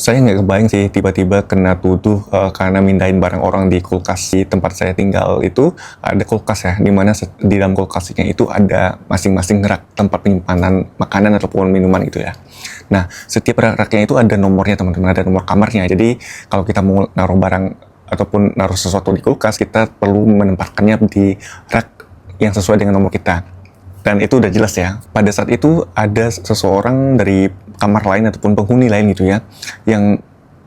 Saya nggak kebayang sih tiba-tiba kena tuduh karena mindahin barang orang di kulkas. Di tempat saya tinggal itu ada kulkas ya, di mana di dalam kulkasnya itu ada masing-masing rak tempat penyimpanan makanan ataupun minuman gitu ya. Nah, setiap raknya itu ada nomornya teman-teman, ada nomor kamarnya. Jadi kalau kita mau naruh barang ataupun naruh sesuatu di kulkas, kita perlu menempatkannya di rak yang sesuai dengan nomor kita. Dan itu udah jelas ya. Pada saat itu ada seseorang dari kamar lain ataupun penghuni lain gitu ya, yang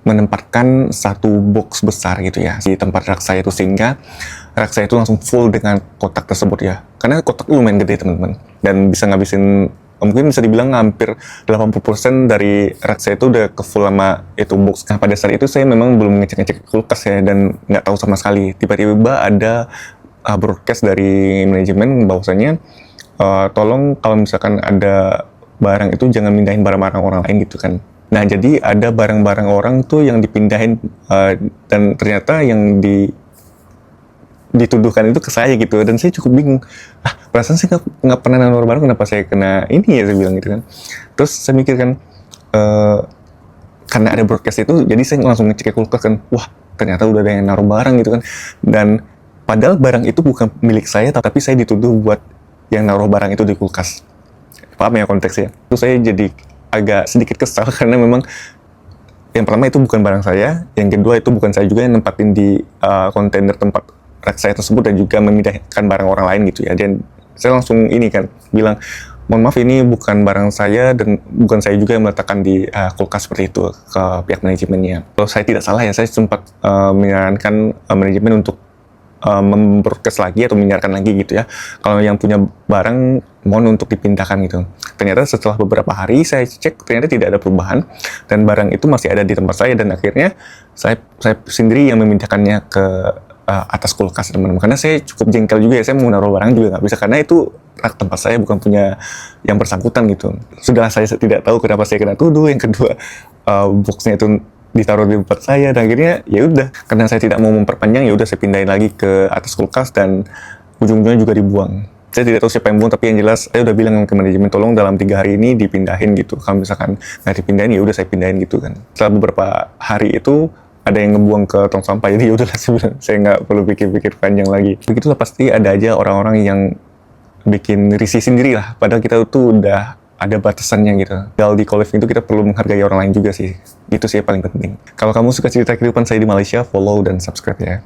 menempatkan satu box besar gitu ya di tempat rak saya itu, sehingga rak saya itu langsung full dengan kotak tersebut ya. Karena kotak lumayan gede teman-teman, dan bisa ngabisin, mungkin bisa dibilang hampir 80% dari rak saya itu udah ke full sama itu box. Nah, pada saat itu saya memang belum ngecek-ngecek kulkas ya, dan nggak tahu sama sekali. Tiba-tiba ada broadcast dari manajemen bahwasanya tolong kalau misalkan ada barang itu jangan mindahin barang-barang orang lain gitu kan. Nah, jadi ada barang-barang orang tuh yang dipindahin dan ternyata yang dituduhkan itu ke saya gitu, dan saya cukup bingung. Perasaan saya nggak pernah naruh barang, kenapa saya kena ini ya, saya bilang gitu kan. Terus saya mikir kan, karena ada broadcast itu, jadi saya langsung ngecek kulkas kan, wah ternyata udah ada yang naruh barang gitu kan. Dan padahal barang itu bukan milik saya, tapi saya dituduh buat yang naruh barang itu di kulkas. Paham ya konteksnya? Itu saya jadi agak sedikit kesal karena memang yang pertama itu bukan barang saya, yang kedua itu bukan saya juga yang nempatin di kontainer tempat rak saya tersebut, dan juga memindahkan barang orang lain gitu ya. Dan saya langsung ini kan bilang, mohon maaf ini bukan barang saya dan bukan saya juga yang meletakkan di kulkas seperti itu, ke pihak manajemennya. Kalau saya tidak salah ya, saya sempat menyarankan manajemen untuk memprokes lagi atau menyiarkan lagi gitu ya, kalau yang punya barang mohon untuk dipindahkan gitu. Ternyata setelah beberapa hari saya cek, ternyata tidak ada perubahan dan barang itu masih ada di tempat saya, dan akhirnya saya sendiri yang memindahkannya ke atas kulkas teman-teman. Karena saya cukup jengkel juga ya, saya mau naruh barang juga nggak bisa karena itu rak tempat saya, bukan punya yang bersangkutan gitu. Sudah saya tidak tahu kenapa saya kena tuduh, yang kedua boxnya itu ditaruh di tempat saya, dan akhirnya ya udah, karena saya tidak mau memperpanjang, ya udah saya pindahin lagi ke atas kulkas dan ujung-ujungnya juga dibuang. Saya tidak tahu siapa yang buang, tapi yang jelas saya udah bilang ke manajemen, tolong dalam 3 hari ini dipindahin gitu. Kalau misalkan nggak dipindahin, ya udah saya pindahin gitu kan. Setelah beberapa hari itu ada yang ngebuang ke tong sampah, jadi ya udahlah saya nggak perlu pikir-pikir panjang lagi. Begitulah, pasti ada aja orang-orang yang bikin risih sendiri lah, padahal kita tuh udah ada batasannya gitu. Kalau di co-living itu kita perlu menghargai orang lain juga sih. Itu sih yang paling penting. Kalau kamu suka cerita kehidupan saya di Malaysia, follow dan subscribe ya.